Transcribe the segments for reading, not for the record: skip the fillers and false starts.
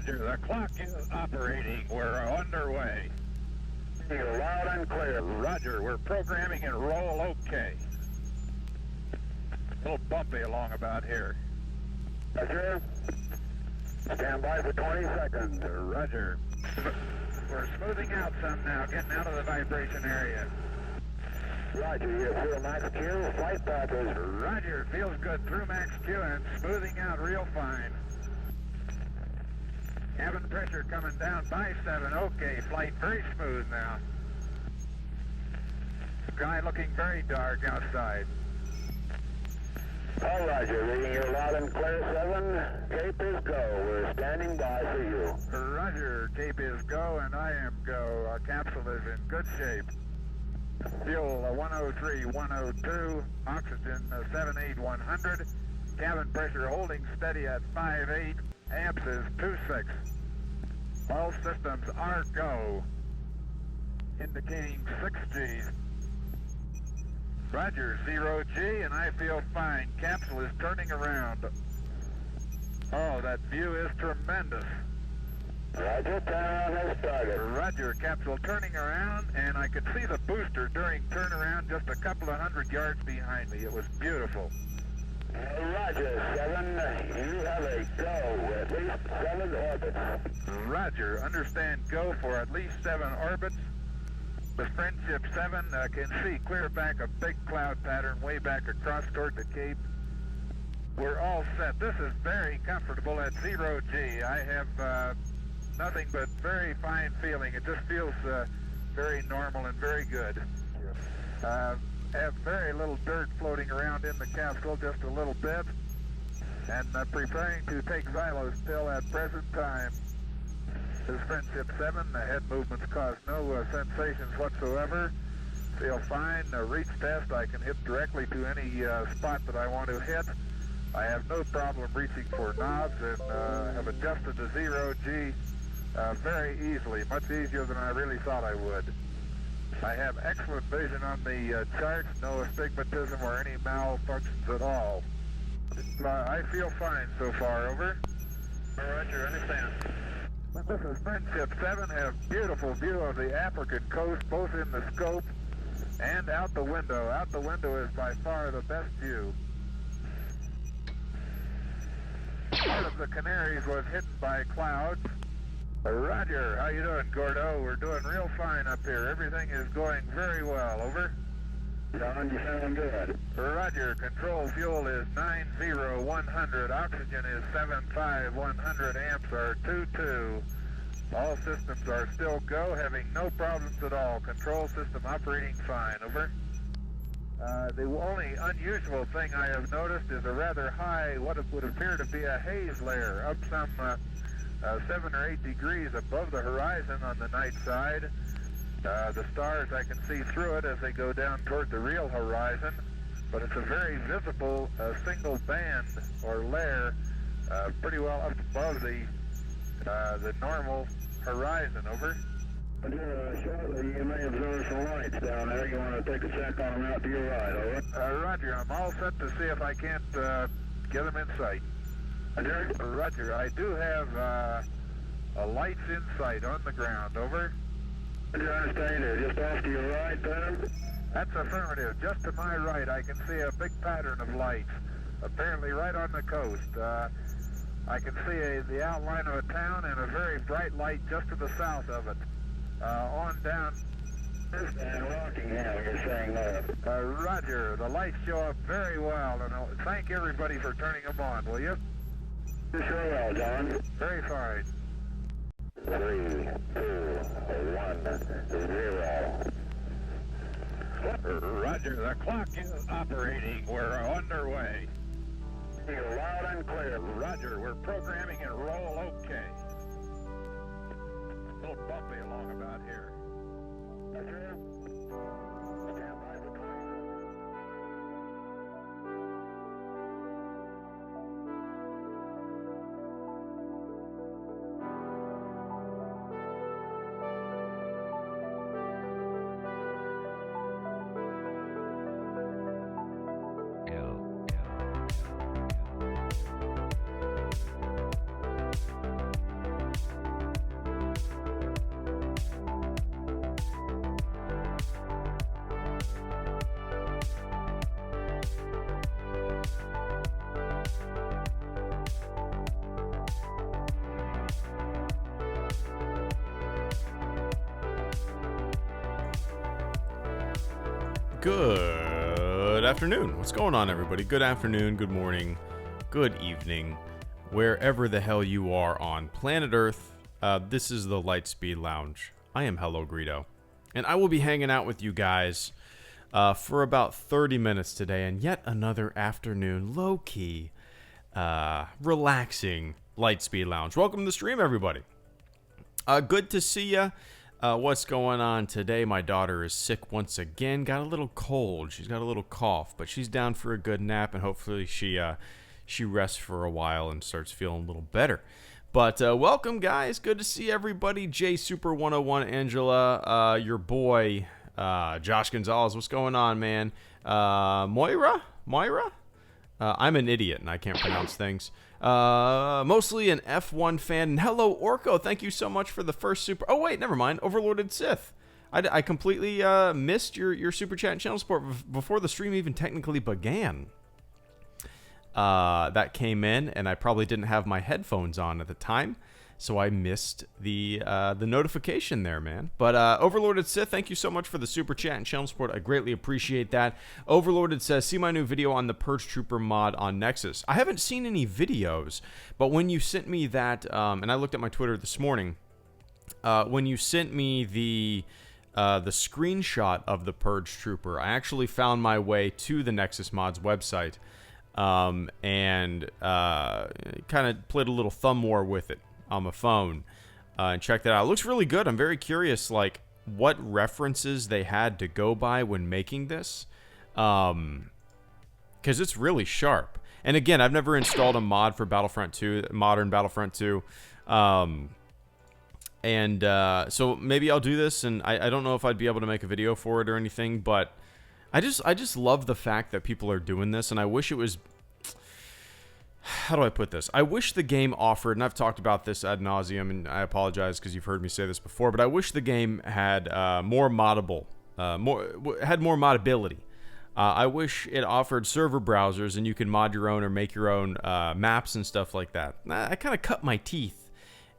Roger, the clock is operating. We're underway. You're loud and clear. Roger, we're programming and roll okay. A little bumpy along about here. Roger. Stand by for 20 seconds. Roger. We're smoothing out some now, getting out of the vibration area. Roger, you feel max Q, flight path is... Roger, feels good through max Q and smoothing out real fine. Cabin pressure coming down by 7, okay, flight very smooth now. Sky looking very dark outside. All Roger, reading you loud and clear, 7, Cape is go, we're standing by for you. Roger, Cape is go and I am go, our capsule is in good shape. Fuel 103, 102, oxygen 78,100, cabin pressure holding steady at 5.8, amps is 2.6. All systems are go, indicating 6 Gs. Roger, 0 G, and I feel fine. Capsule is turning around. Oh, that view is tremendous. Roger, turnaround has started. Roger, capsule turning around, and I could see the booster during turnaround just a couple of 100 yards behind me. It was beautiful. Roger, 7, you have a go, at least 7 orbits. Roger, understand go for at least 7 orbits. The Friendship 7 can see clear back a big cloud pattern way back across toward the Cape. We're all set. This is very comfortable at 0 G. I have nothing but very fine feeling. It just feels very normal and very good. Have very little dirt floating around in the capsule, just a little bit, and preparing to take xylose pill at present time. This is Friendship 7, the head movements cause no sensations whatsoever. Feel fine, reach test, I can hit directly to any spot that I want to hit. I have no problem reaching for knobs and have adjusted to 0 G very easily, much easier than I really thought I would. I have excellent vision on the charts, no astigmatism or any malfunctions at all. I feel fine so far, over. Roger, understand. This is Friendship 7, have beautiful view of the African coast, both in the scope and out the window. Out the window is by far the best view. Part of the Canaries was hidden by clouds. Roger, how you doing, Gordo? We're doing real fine up here. Everything is going very well, over. John, you sound good. Roger, control fuel is 90,100, oxygen is 75,100, amps are 22. All systems are still go, having no problems at all. Control system operating fine, over. The only unusual thing I have noticed is a rather high, what would appear to be a haze layer, up some 7 or 8 degrees above the horizon on the night side. The stars, I can see through it as they go down toward the real horizon, but it's a very visible single band or layer pretty well up above the normal horizon, over. Shortly you may observe some lights down there. You want to take a check on them out to your right, over? Roger, I'm all set to see if I can't get them in sight. Roger? Roger, I do have lights in sight on the ground, over. You understand it? Just off to your right, then? That's affirmative. Just to my right, I can see a big pattern of lights, apparently right on the coast. I can see the outline of a town and a very bright light just to the south of it. On down. And Rockingham, you're saying that? Roger, the lights show up very well, and I'll thank everybody for turning them on, will you? You sure will, John. Very fine. 3, 2, 1, 0. Roger, the clock is operating. We're underway. You're loud and clear. Roger, we're programming and roll okay. A little bumpy along about here. Roger. Stand by for 20. Good afternoon. What's going on, everybody? Good afternoon, good morning, good evening, wherever the hell you are on planet Earth. This is the Lightspeed Lounge. I am Hello Greedo, and I will be hanging out with you guys for about 30 minutes today, and yet another afternoon, low-key, relaxing Lightspeed Lounge. Welcome to the stream, everybody. Good to see ya. What's going on today? My daughter is sick once again. Got a little cold. She's got a little cough, but she's down for a good nap, and hopefully she rests for a while and starts feeling a little better. But welcome, guys. Good to see everybody. J Super 101, Angela, your boy, Josh Gonzalez. What's going on, man? Moira? I'm an idiot and I can't pronounce things. Mostly an F1 fan. And hello, Orko. Thank you so much for the first super. Oh, wait, never mind. Overlorded Sith. I completely missed your super chat and channel support before the stream even technically began. That came in, and I probably didn't have my headphones on at the time, so I missed the notification there, man. But Overlorded Sith, thank you so much for the super chat and channel support. I greatly appreciate that. Overlorded says, see my new video on the Purge Trooper mod on Nexus. I haven't seen any videos, but when you sent me that, and I looked at my Twitter this morning, when you sent me the screenshot of the Purge Trooper, I actually found my way to the Nexus Mods website, and kind of played a little thumb war with it on my phone, and check that out. It looks really good. I'm very curious, like, what references they had to go by when making this, because it's really sharp. And again, I've never installed a mod for Battlefront 2, modern Battlefront 2, so maybe I'll do this, and I don't know if I'd be able to make a video for it or anything, but I just love the fact that people are doing this, and I wish it was... How do I put this? I wish the game offered, and I've talked about this ad nauseum, and I apologize because you've heard me say this before, but I wish the game had more moddable, had more moddability. I wish it offered server browsers, and you can mod your own or make your own maps and stuff like that. I kind of cut my teeth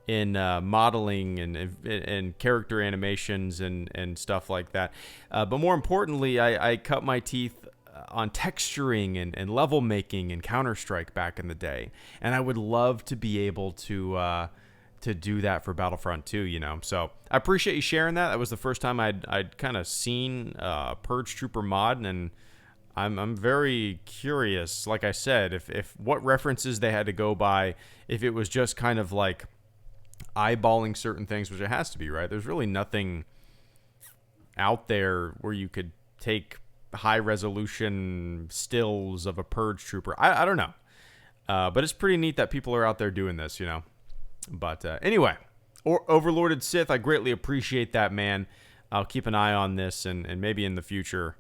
in modeling and character animations and stuff like that. But more importantly, I cut my teeth on texturing and level making and Counter-Strike back in the day, and I would love to be able to do that for Battlefront 2, you know. So I appreciate you sharing that. That was the first time I'd kind of seen Purge Trooper mod, and I'm very curious, like I said, if what references they had to go by, if it was just kind of like eyeballing certain things, which it has to be, right? There's really nothing out there where you could take high resolution stills of a Purge Trooper. I don't know, but it's pretty neat that people are out there doing this, you know. But anyway, Overlorded Sith, I greatly appreciate that, man. I'll keep an eye on this, and maybe in the future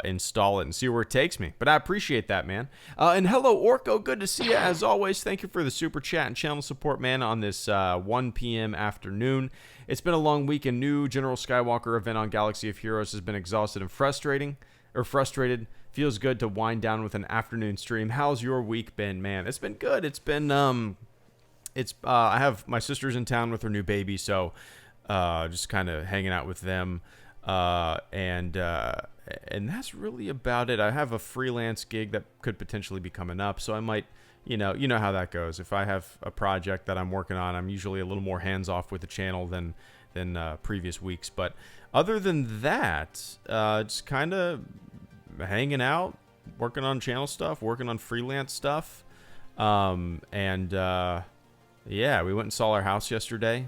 install it and see where it takes me. But I appreciate that, man. And hello, Orko. Good to see you as always. Thank you for the super chat and channel support, man, on this 1 p.m. afternoon. It's been a long week, and new General Skywalker event on Galaxy of Heroes has been exhausted and frustrated. Feels good to wind down with an afternoon stream. How's your week been, man? It's been good. It's been I have my sister's in town with her new baby, so just kind of hanging out with them, and that's really about it. I have a freelance gig that could potentially be coming up, so I might, you know how that goes. If I have a project that I'm working on, I'm usually a little more hands-off with the channel than previous weeks. But other than that, just kind of hanging out, working on channel stuff, working on freelance stuff, yeah, we went and saw our house yesterday.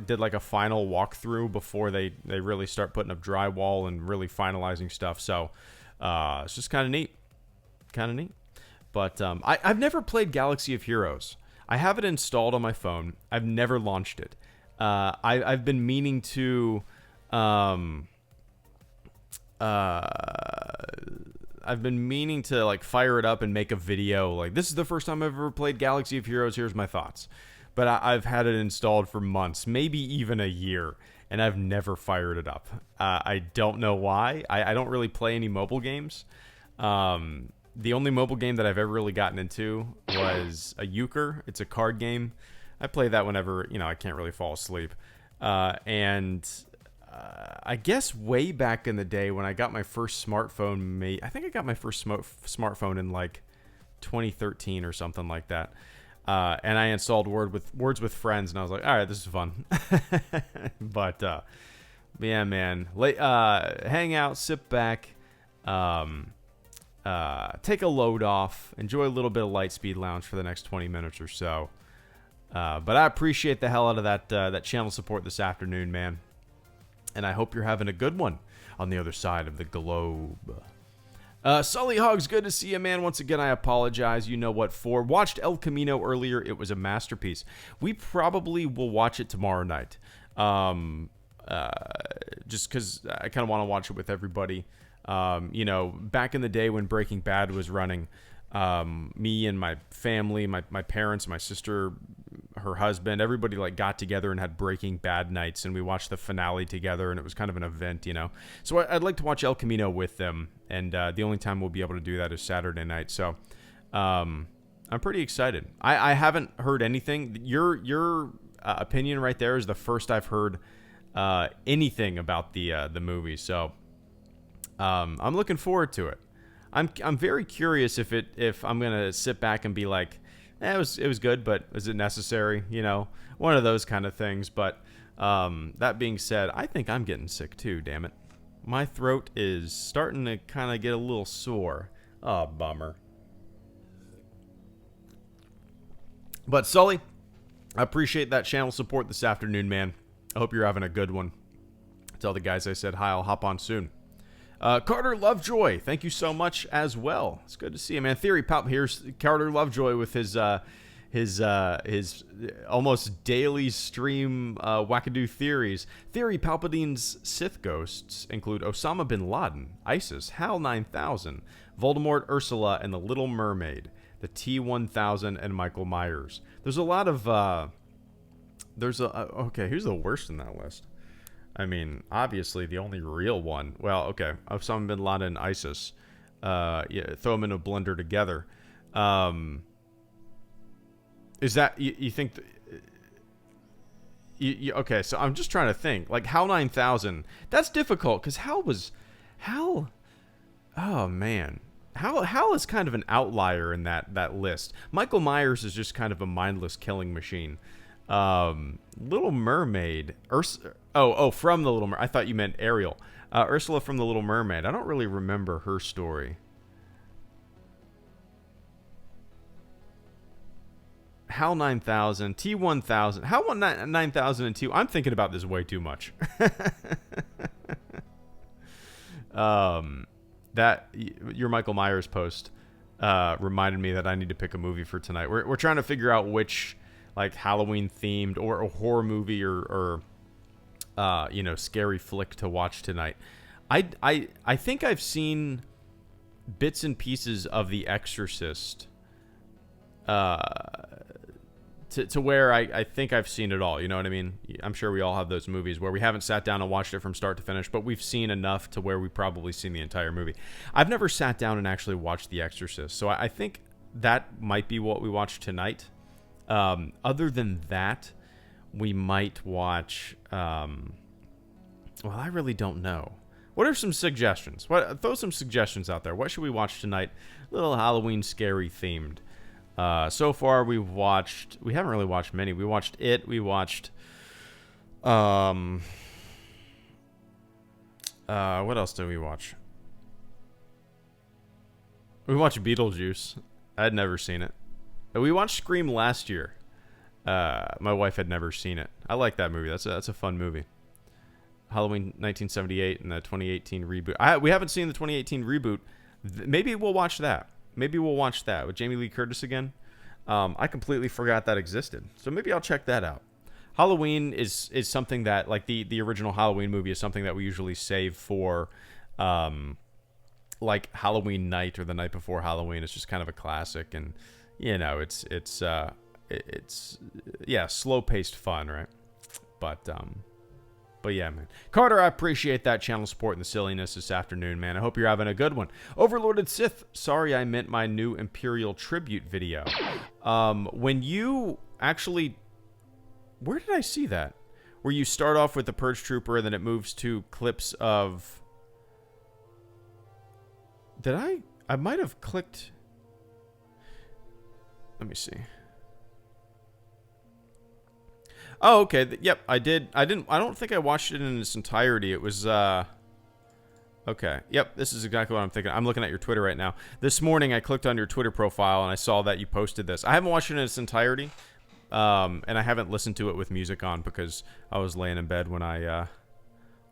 Did like a final walkthrough before they really start putting up drywall and really finalizing stuff. So it's just kind of neat. But I've never played Galaxy of Heroes. I have it installed on my phone. I've never launched it. I've been meaning to like fire it up and make a video. Like, this is the first time I've ever played Galaxy of Heroes. Here's my thoughts. But I've had it installed for months, maybe even a year, and I've never fired it up. I don't know why. I don't really play any mobile games. The only mobile game that I've ever really gotten into was a euchre. It's a card game. I play that whenever, I can't really fall asleep. And I guess way back in the day when I got my first smartphone, I think I got my first smartphone in like 2013 or something like that. And I installed Words with Friends, and I was like, all right, this is fun. But yeah, man, hang out, sit back, take a load off, enjoy a little bit of Lightspeed Lounge for the next 20 minutes or so. But I appreciate the hell out of that channel support this afternoon, man. And I hope you're having a good one on the other side of the globe. Sully Hogs, good to see you, man. Once again, I apologize. You know what for. Watched El Camino earlier. It was a masterpiece. We probably will watch it tomorrow night. Just because I kind of want to watch it with everybody. You know, back in the day when Breaking Bad was running, me and my family, my parents, my sister, her husband, everybody like got together and had Breaking Bad nights, and we watched the finale together, and it was kind of an event, you know. So I'd like to watch El Camino with them, and the only time we'll be able to do that is Saturday night. So I'm pretty excited. I haven't heard anything. Your opinion right there is the first I've heard anything about the movie. So I'm looking forward to it. I'm very curious if I'm gonna sit back and be like, it was good, but is it necessary? You know, one of those kind of things. But that being said, I think I'm getting sick too. Damn it, my throat is starting to kind of get a little sore. Oh, bummer. But Sully, I appreciate that channel support this afternoon, man. I hope you're having a good one. Tell the guys I said hi. I'll hop on soon. Carter Lovejoy, thank you so much as well. It's good to see you, man. Theory Palp, here's Carter Lovejoy with his almost daily stream wackadoo theories. Theory Palpatine's Sith ghosts include Osama bin Laden, ISIS, HAL 9000, Voldemort, Ursula, and the Little Mermaid, the T-1000, and Michael Myers. There's a lot of okay, who's the worst in that list? I mean, obviously, the only real one. Well, okay, Osama bin Laden and ISIS. Yeah, throw them in a blender together. Is that you think? Okay, so I'm just trying to think. Like HAL 9000. That's difficult because HAL. Oh man, HAL is kind of an outlier in that list. Michael Myers is just kind of a mindless killing machine. Little Mermaid. From the Little Mermaid. I thought you meant Ariel. Ursula from the Little Mermaid. I don't really remember her story. HAL 9000, T-1000. HAL 9002. I'm thinking about this way too much. Your Michael Myers post reminded me that I need to pick a movie for tonight. We're trying to figure out which like Halloween themed or a horror movie or you know, scary flick to watch tonight. I think I've seen bits and pieces of The Exorcist to where I think I've seen it all. You know what I mean? I'm sure we all have those movies where we haven't sat down and watched it from start to finish, but we've seen enough to where we've probably seen the entire movie. I've never sat down and actually watched The Exorcist, so I think that might be what we watch tonight. Other than that, we might watch... well, I really don't know. What are some suggestions? Throw some suggestions out there. What should we watch tonight? A little Halloween scary themed. So far, we haven't really watched many. We watched It. We watched... what else did we watch? We watched Beetlejuice. I'd never seen it. We watched Scream last year. My wife had never seen it. I like that movie. That's a fun movie. Halloween 1978 and the 2018 reboot. We haven't seen the 2018 reboot. Maybe we'll watch that. Maybe we'll watch that with Jamie Lee Curtis again. I completely forgot that existed. So maybe I'll check that out. Halloween is something that, like the original Halloween movie, is something that we usually save for like Halloween night or the night before Halloween. It's just kind of a classic, and you know, it's yeah, slow-paced fun, right? But yeah, man. Carter, I appreciate that channel support and the silliness this afternoon, man. I hope you're having a good one. Overlorded Sith, sorry I meant my new Imperial Tribute video. When you actually... Where did I see that? where you start off with the Purge Trooper and then it moves to clips of... Did I might have clicked... Let me see. Oh, okay. Yep, I did. I don't think I watched it in its entirety. It was, okay. Yep, this is exactly what I'm thinking. I'm looking at your Twitter right now. This morning, I clicked on your Twitter profile, and I saw that you posted this. I haven't watched it in its entirety, and I haven't listened to it with music on because I was laying in bed when I,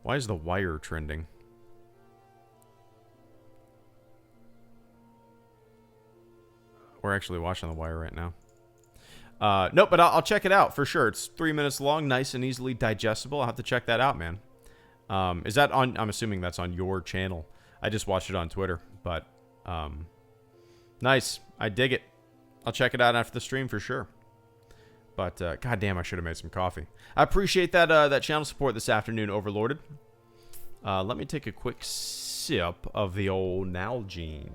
Why is The Wire trending? We're actually watching The Wire right now. Nope, but I'll check it out for sure. It's 3 minutes long, nice and easily digestible. I'll have to check that out, man. Is that on... I'm assuming that's on your channel. I just watched it on Twitter, but... nice. I dig it. I'll check it out after the stream for sure. But, goddamn, I should have made some coffee. I appreciate that, that channel support this afternoon, Overlorded. Let me take a quick sip of the old Nalgene.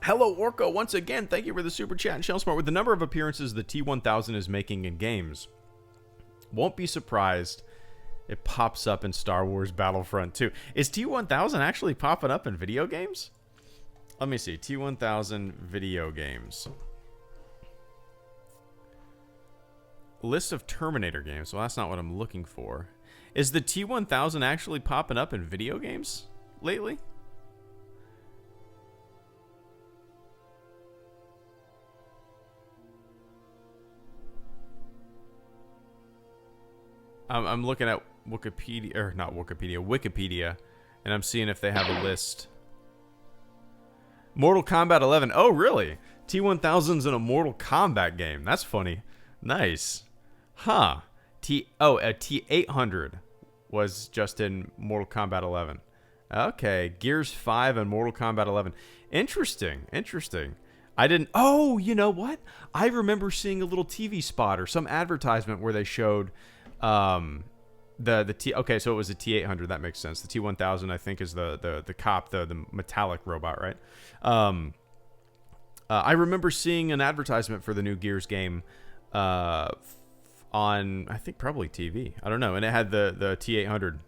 Hello, Orko, once again. Thank you for the super chat and channel support. With the number of appearances the T-1000 is making in games, won't be surprised it pops up in Star Wars Battlefront 2. Is T-1000 actually popping up in video games? Let me see. T-1000 video games. List of Terminator games. Well, that's not what I'm looking for. Is the T-1000 actually popping up in video games lately? I'm looking at Wikipedia, or not Wikipedia, Wikipedia, and I'm seeing if they have a list. Mortal Kombat 11. Oh, really? T-1000's in a Mortal Kombat game. That's funny. Nice. Huh. T-800 was just in Mortal Kombat 11. Okay. Gears 5 and Mortal Kombat 11. Interesting. Interesting. I didn't... Oh, you know what? I remember seeing a little TV spot or some advertisement where they showed... okay, so it was a T-800. That makes sense. The T-1000, I think, is the cop, the metallic robot, right? I remember seeing an advertisement for the new Gears game on, I think, probably TV. I don't know. And it had the T-800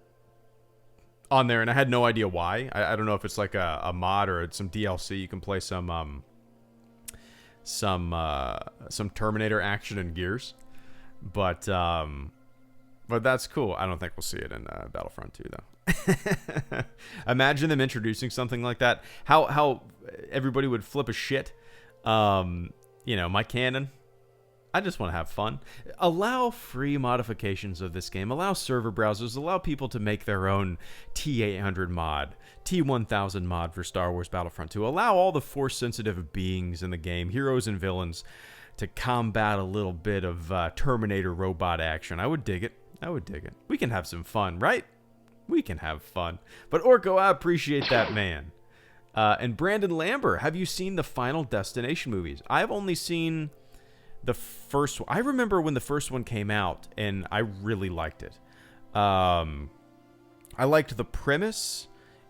on there, and I had no idea why. I don't know if it's like a mod or some DLC. You can play some Terminator action in Gears. But that's cool. I don't think we'll see it in Battlefront 2, though. Imagine them introducing something like that. How everybody would flip a shit. You know, my cannon. I just want to have fun. Allow free modifications of this game. Allow server browsers. Allow people to make their own T-800 mod. T-1000 mod for Star Wars Battlefront 2. Allow all the Force-sensitive beings in the game, heroes and villains, to combat a little bit of Terminator robot action. I would dig it. I would dig it. We can have some fun, right? We can have fun. But Orko, I appreciate that, man. And Brandon Lambert, have you seen the Final Destination movies? I've only seen the first one. I remember when the first one came out, and I really liked it. I liked the premise.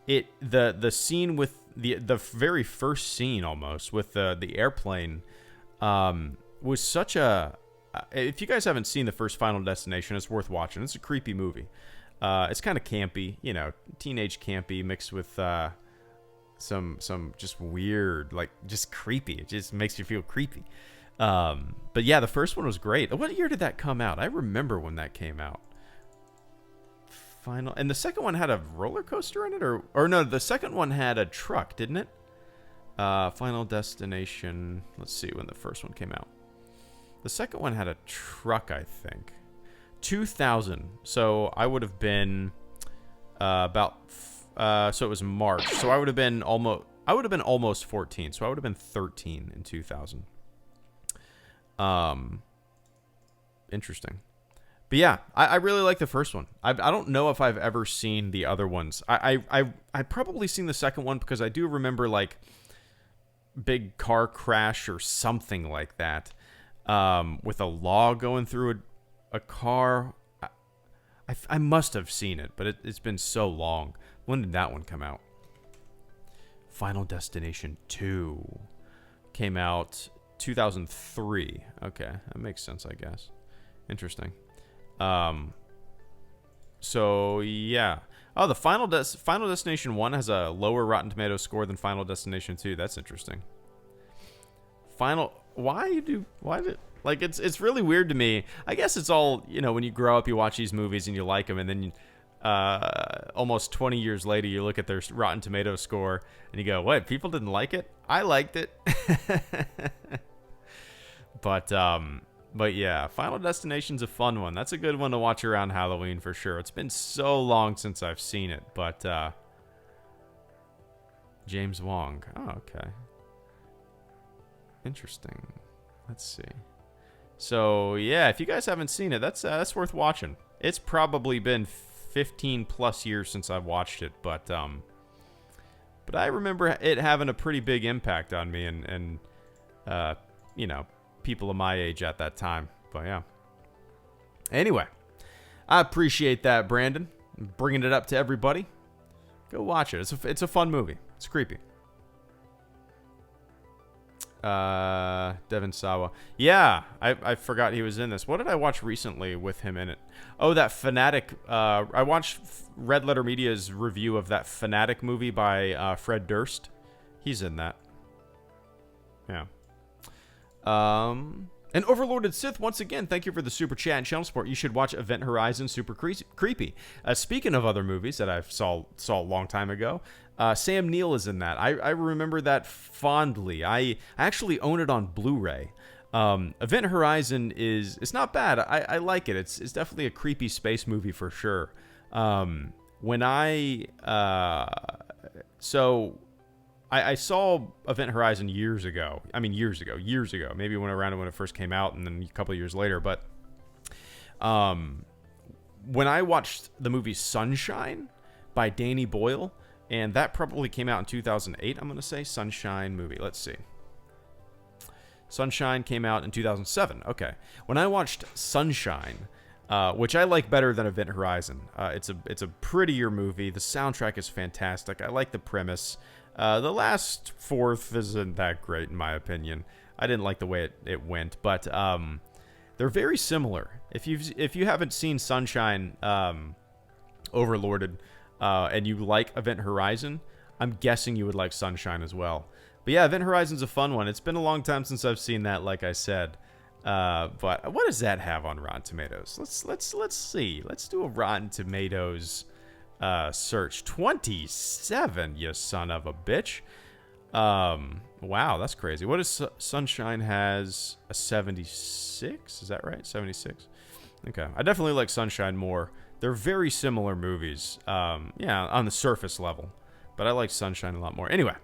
The scene with the very first scene almost with the airplane was such a... if you guys haven't seen the first Final Destination, it's worth watching. It's a creepy movie. It's kind of campy, you know, teenage campy mixed with some just weird, like just creepy. It just makes you feel creepy. But yeah, the first one was great. What year did that come out? I remember when that came out. And the second one had a roller coaster in it, or no, the second one had a truck, didn't it? Final Destination. Let's see when the first one came out. The second one had a truck, I think. 2000. So I would have been so it was March. So I would have been almost 14. So I would have been 13 in 2000. Interesting. But yeah, I really like the first one. I don't know if I've ever seen the other ones. I probably seen the second one because I do remember like big car crash or something like that. With a log going through a car. I must have seen it, but it's been so long. When did that one come out? Final Destination 2 came out 2003. Okay, that makes sense, I guess. Interesting. So yeah. Oh, the Final Destination 1 has a lower Rotten Tomatoes score than Final Destination 2. That's interesting. Why did like it's really weird to me. I guess it's all, you know, when you grow up, you watch these movies and you like them, and then almost 20 years later, you look at their Rotten Tomatoes score and you go, "What? People didn't like it? I liked it." But yeah, Final Destination's a fun one. That's a good one to watch around Halloween for sure. It's been so long since I've seen it, but James Wong. Oh, okay. Interesting. Let's see. So yeah, if you guys haven't seen it, that's worth watching. It's probably been 15 plus years since I've watched it, but I remember it having a pretty big impact on me and you know, people of my age at that time. But yeah. Anyway, I appreciate that, Brandon. Bringing it up to everybody. Go watch it. It's a fun movie. It's creepy. Devin Sawa. Yeah, I forgot he was in this. What did I watch recently with him in it? Oh, that Fanatic. I watched Red Letter Media's review of that Fanatic movie by Fred Durst. He's in that. Yeah. And Overlorded Sith, once again, thank you for the super chat and channel support. You should watch Event Horizon, super creepy. Speaking of other movies that I saw a long time ago, Sam Neill is in that. I remember that fondly. I actually own it on Blu-ray. Event Horizon it's not bad. I like it. It's definitely a creepy space movie for sure. I saw Event Horizon years ago. I mean, years ago. Maybe when it first came out, and then a couple of years later. But when I watched the movie Sunshine by Danny Boyle, and that probably came out in 2008, I'm going to say. Sunshine movie. Let's see. Sunshine came out in 2007. Okay. When I watched Sunshine, which I like better than Event Horizon, it's a prettier movie. The soundtrack is fantastic. I like the premise. The last fourth isn't that great in my opinion. I didn't like the way it went, but they're very similar. If you haven't seen Sunshine, Overlorded, and you like Event Horizon, I'm guessing you would like Sunshine as well. But yeah, Event Horizon's a fun one. It's been a long time since I've seen that, like I said. But what does that have on Rotten Tomatoes? Let's see. Let's do a Rotten Tomatoes search. 27, you son of a bitch. Wow, that's crazy. What is Sunshine has a 76? Is that right? 76. Okay, I definitely like Sunshine more. They're very similar movies. Yeah, on the surface level, but I like Sunshine a lot more. Anyway,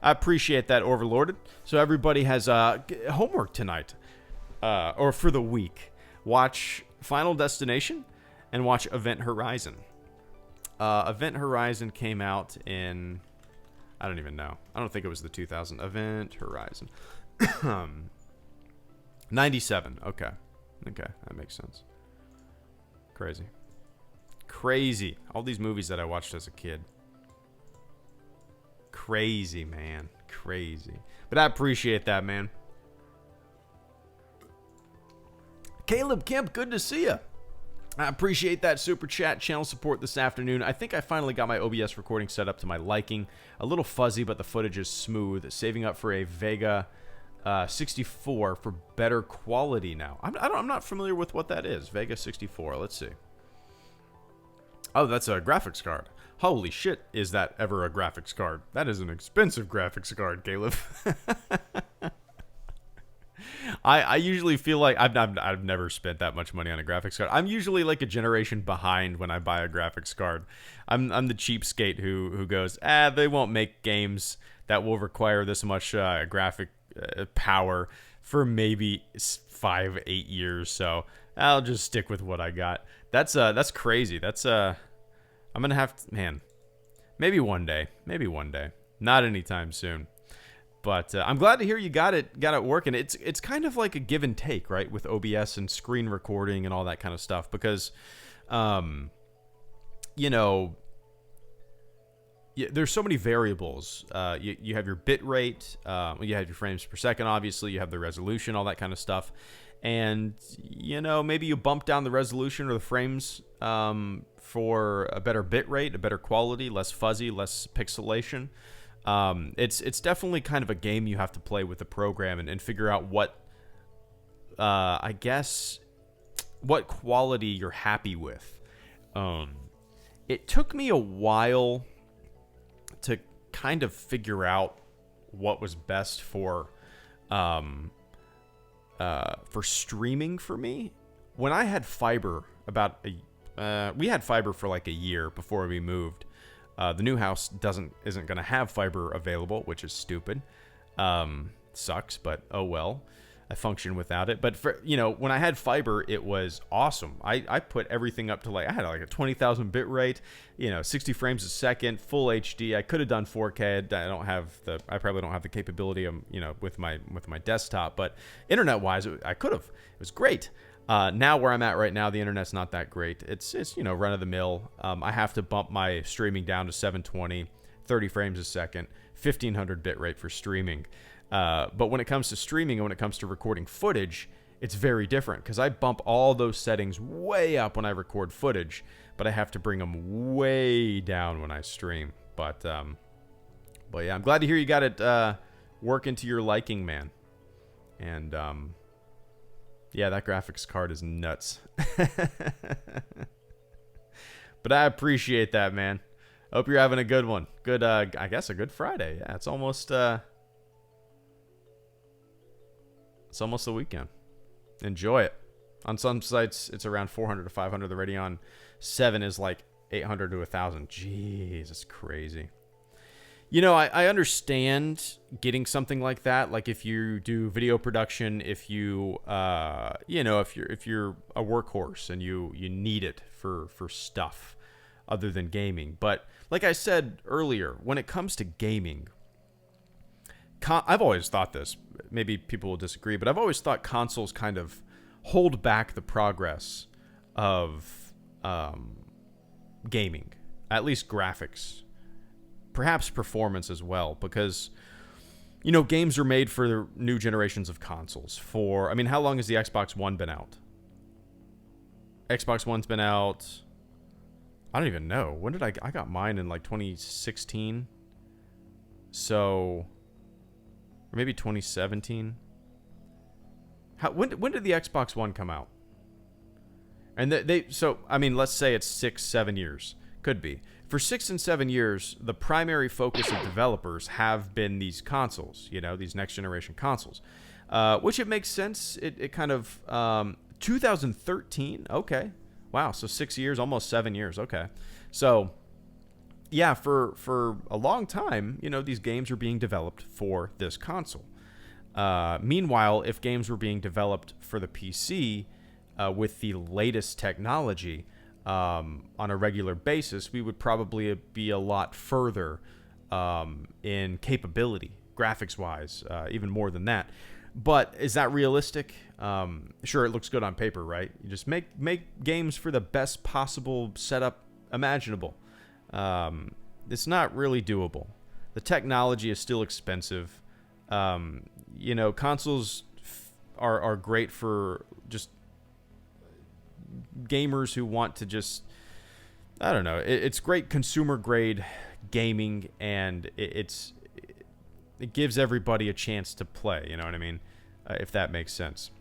I appreciate that, Overlorded. So everybody has homework tonight, or for the week. Watch Final Destination and watch Event Horizon. Event Horizon came out in, I don't even know. I don't think it was the 2000. Event Horizon. 97. Okay, that makes sense. Crazy. All these movies that I watched as a kid. Crazy, man. Crazy. But I appreciate that, man. Caleb Kemp, good to see you. I appreciate that super chat channel support this afternoon. I think I finally got my OBS recording set up to my liking. A little fuzzy, but the footage is smooth. Saving up for a Vega 64 for better quality now. I'm not familiar with what that is. Vega 64. Let's see. Oh, that's a graphics card. Holy shit, is that ever a graphics card? That is an expensive graphics card, Caleb. I usually feel like I've never spent that much money on a graphics card. I'm usually like a generation behind when I buy a graphics card. I'm the cheapskate who goes, they won't make games that will require this much graphic power for maybe 5-8 years. So I'll just stick with what I got. That's crazy. I'm gonna have to, man. Maybe one day. Not anytime soon. But I'm glad to hear you got it working. It's kind of like a give and take, right, with OBS and screen recording and all that kind of stuff. Because, you know, there's so many variables. You have your bit rate, you have your frames per second, obviously, you have the resolution, all that kind of stuff. And, maybe you bump down the resolution or the frames for a better bit rate, a better quality, less fuzzy, less pixelation. It's definitely kind of a game you have to play with the program and figure out what, I guess, what quality you're happy with. It took me a while to kind of figure out what was best for streaming for me. When I had fiber we had fiber for like a year before we moved. The new house isn't going to have fiber available, which is stupid. Sucks, but oh well. I function without it. But for, when I had fiber, it was awesome. I put everything up to I had like a 20,000 bit rate, 60 frames a second, full HD. I could have done 4K. I probably don't have the capability of, with my desktop, but internet wise, I could have. It was great. Now where I'm at right now, the internet's not that great. It's run of the mill. I have to bump my streaming down to 720, 30 frames a second, 1500 bit rate for streaming. But when it comes to streaming and when it comes to recording footage, it's very different because I bump all those settings way up when I record footage, but I have to bring them way down when I stream. But yeah, I'm glad to hear you got it working to your liking, man. And yeah, that graphics card is nuts. But I appreciate that, man. Hope you're having a good one. Good, I guess a good Friday. Yeah, it's almost the weekend. Enjoy it. On some sites, it's around 400 to 500. The Radeon 7 is like 800 to 1,000. Jeez, it's crazy. I understand getting something like that. Like if you do video production, if you, if you're a workhorse and you need it for stuff other than gaming. But like I said earlier, when it comes to gaming, I've always thought this. Maybe people will disagree, but I've always thought consoles kind of hold back the progress of gaming, at least graphics, perhaps performance as well, because games are made for new generations of consoles. How long has the Xbox One been out? Xbox One's been out, I don't even know. When did I got mine in like 2016? So, or maybe 2017. When did the Xbox One come out? And let's say it's 6-7 years. Could be. For 6 and 7 years, the primary focus of developers have been these consoles, these next generation consoles, which it makes sense. It kind of 2013. Okay, wow. So 6 years, almost 7 years. Okay, so yeah, for a long time, these games are being developed for this console. Meanwhile, if games were being developed for the PC with the latest technology, on a regular basis, we would probably be a lot further in capability, graphics-wise, even more than that. But is that realistic? Sure, it looks good on paper, right? You just make games for the best possible setup imaginable. It's not really doable. The technology is still expensive. Consoles are great for just gamers who want to just, I don't know, it's great consumer grade gaming, and it gives everybody a chance to play, you know what I mean, if that makes sense.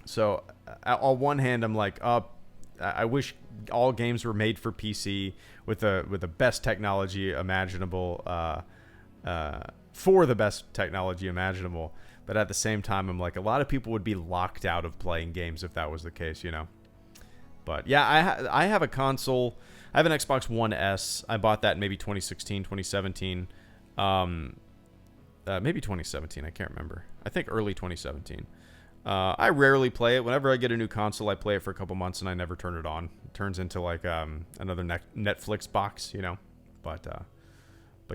So on one hand, I'm like, I wish all games were made for PC with the best technology imaginable, for the best technology imaginable. But at the same time, I'm like, a lot of people would be locked out of playing games if that was the case, But yeah, I have a console. I have an Xbox One S. I bought that in maybe 2016, 2017. Maybe 2017. I can't remember. I think early 2017. I rarely play it. Whenever I get a new console, I play it for a couple months and I never turn it on. It turns into like another Netflix box, But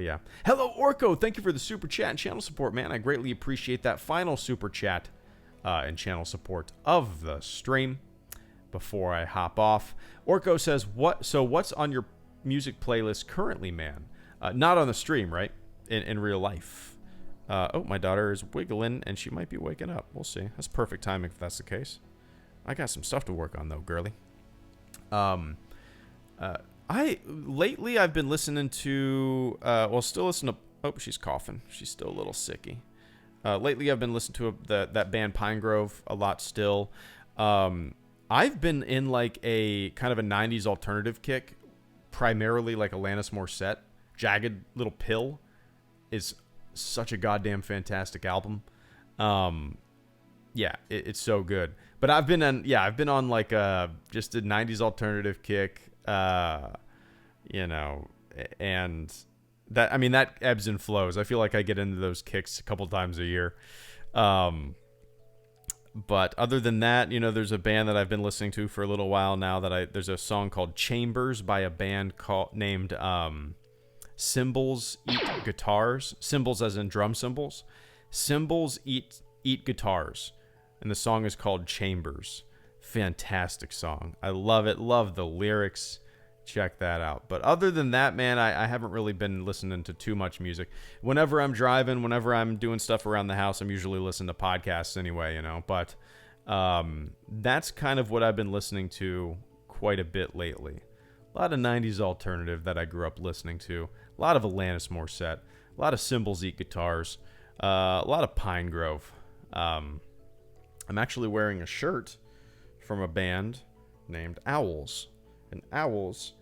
yeah. Hello, Orko. Thank you for the super chat and channel support, man. I greatly appreciate that final super chat and channel support of the stream. Before I hop off, Orko says, what's on your music playlist currently, man? Not on the stream, right? In real life. Oh, my daughter is wiggling, and she might be waking up. We'll see. That's perfect timing if that's the case. I got some stuff to work on, though, girly. Lately I've been listening to, still listen to, oh, she's coughing. She's still a little sicky. Lately I've been listening to that band Pine Grove a lot still. I've been in like a kind of a 90s alternative kick, primarily like Alanis Morissette. Jagged Little Pill is such a goddamn fantastic album. Yeah, it's so good. But I've been on like just a 90s alternative kick, you know, and that, I mean, that ebbs and flows. I feel like I get into those kicks a couple times a year. But other than that, you know, there's a band that I've been listening to for a little while now there's a song called Chambers by a band named Cymbals Eat Guitars. Cymbals as in drum cymbals. Cymbals Eat Guitars. And the song is called Chambers. Fantastic song. I love it. Love the lyrics. Check that out. But other than that, man, I haven't really been listening to too much music. Whenever I'm driving, whenever I'm doing stuff around the house, I'm usually listening to podcasts anyway, you know. But that's kind of what I've been listening to quite a bit lately. A lot of 90s alternative that I grew up listening to. A lot of Alanis Morissette. A lot of Cymbals Eat Guitars. A lot of Pine Grove. I'm actually wearing a shirt from a band named Owls. And Owls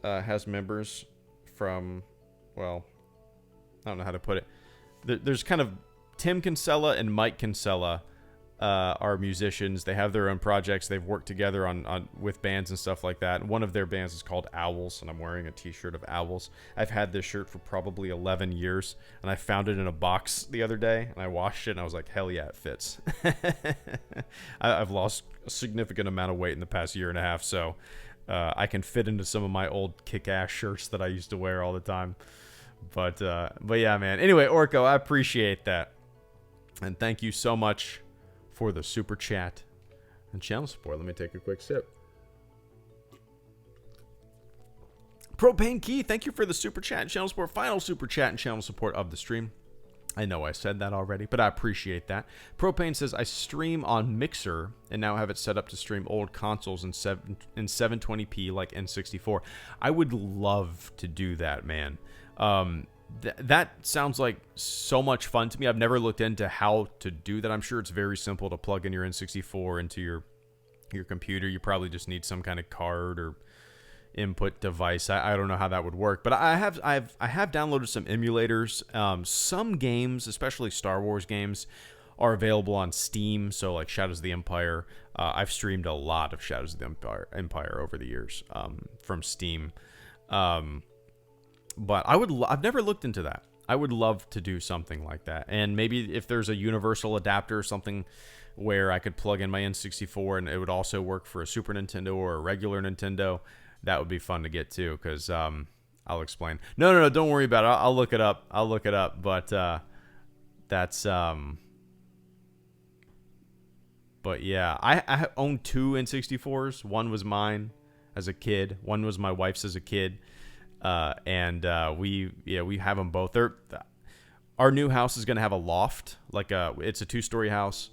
has members from, well, I don't know how to put it. There's kind of Tim Kinsella and Mike Kinsella are musicians. They have their own projects. They've worked together on with bands and stuff like that. And one of their bands is called Owls, and I'm wearing a t-shirt of Owls. I've had this shirt for probably 11 years, and I found it in a box the other day, and I washed it, and I was like, hell yeah, it fits. I've lost a significant amount of weight in the past year and a half, so I can fit into some of my old kick-ass shirts that I used to wear all the time. But yeah, man. Anyway, Orko, I appreciate that. And thank you so much for the super chat and channel support. Let me take a quick sip. Propane Key, thank you for the super chat and channel support. Final super chat and channel support of the stream. I know I said that already, but I appreciate that. Propane says, I stream on Mixer and now have it set up to stream old consoles in 720p like N64. I would love to do that, man. That sounds like so much fun to me. I've never looked into how to do that. I'm sure it's very simple to plug in your N64 into your computer. You probably just need some kind of card or input device. I don't know how that would work, but I have downloaded some emulators. Some games, especially Star Wars games, are available on Steam. So like Shadows of the Empire, I've streamed a lot of Shadows of the Empire over the years from Steam. But I've never looked into that. I would love to do something like that. And maybe if there's a universal adapter or something where I could plug in my N64 and it would also work for a Super Nintendo or a regular Nintendo, that would be fun to get too, because I'll explain. No, don't worry about it. I'll look it up. But that's but yeah, I own two N64s. One was mine as a kid. One was my wife's as a kid. And we have them both. Our new house is gonna have a loft, it's a 2-story house,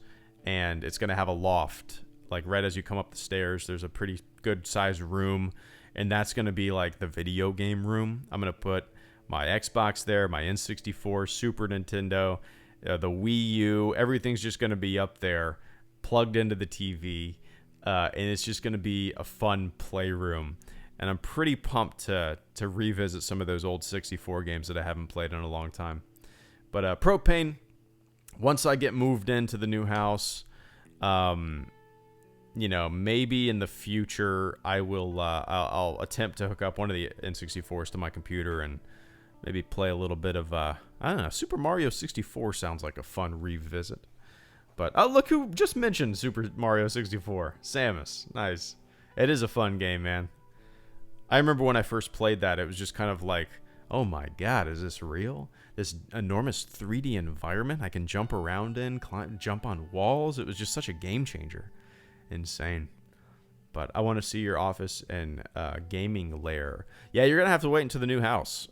and it's gonna have a loft. Like right as you come up the stairs, there's a pretty good sized room, and that's gonna be like the video game room. I'm gonna put my Xbox there, my N64, Super Nintendo, the Wii U. Everything's just gonna be up there, plugged into the TV, and it's just gonna be a fun playroom. And I'm pretty pumped to revisit some of those old 64 games that I haven't played in a long time. But Propane, once I get moved into the new house, maybe in the future I will I'll attempt to hook up one of the N64s to my computer and maybe play a little bit of I don't know, Super Mario 64 sounds like a fun revisit. But look who just mentioned Super Mario 64. Samus. Nice. It is a fun game, man. I remember when I first played that, it was just kind of like, oh my god, is this real? This enormous 3D environment I can jump around in, jump on walls. It was just such a game changer. Insane. But I want to see your office and gaming lair. Yeah, you're going to have to wait until the new house.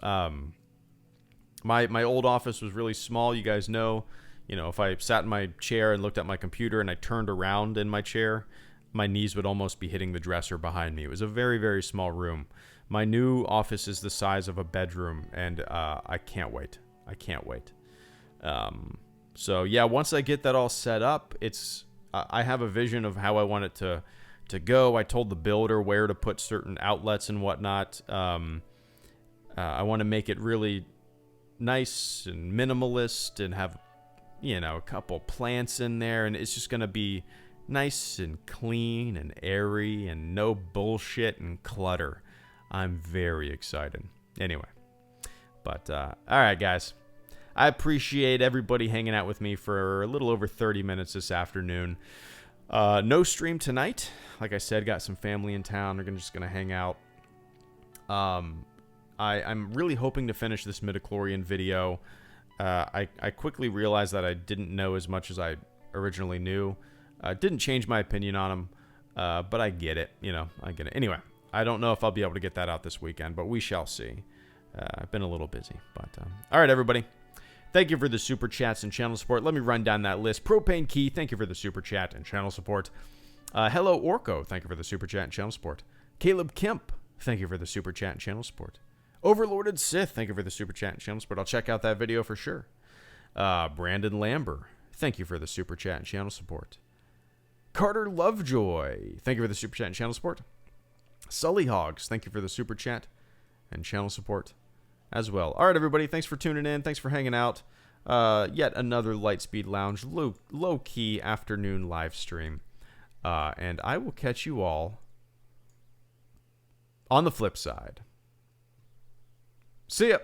My old office was really small. You guys know, if I sat in my chair and looked at my computer and I turned around in my chair, my knees would almost be hitting the dresser behind me. It was a very, very small room. My new office is the size of a bedroom, and I can't wait. I can't wait. So yeah, once I get that all set up, I have a vision of how I want it to go. I told the builder where to put certain outlets and whatnot. I want to make it really nice and minimalist and have, a couple plants in there, and it's just going to be nice and clean and airy and no bullshit and clutter. I'm very excited. Anyway, but all right, guys. I appreciate everybody hanging out with me for a little over 30 minutes this afternoon. No stream tonight. Like I said, got some family in town. They're just going to hang out. I'm really hoping to finish this midichlorian video. I quickly realized that I didn't know as much as I originally knew. Didn't change my opinion on them, but I get it. I get it. Anyway, I don't know if I'll be able to get that out this weekend, but we shall see. I've been a little busy. But all right, everybody. Thank you for the super chats and channel support. Let me run down that list. Propane Key, thank you for the super chat and channel support. Hello Orko, thank you for the super chat and channel support. Caleb Kemp, thank you for the super chat and channel support. Overlorded Sith, thank you for the super chat and channel support. I'll check out that video for sure. Brandon Lambert, thank you for the super chat and channel support. Carter Lovejoy, thank you for the super chat and channel support. Sully Hogs, thank you for the super chat and channel support as well. All right, everybody, thanks for tuning in. Thanks for hanging out. Yet another Lightspeed Lounge low-key afternoon live stream. And I will catch you all on the flip side. See ya.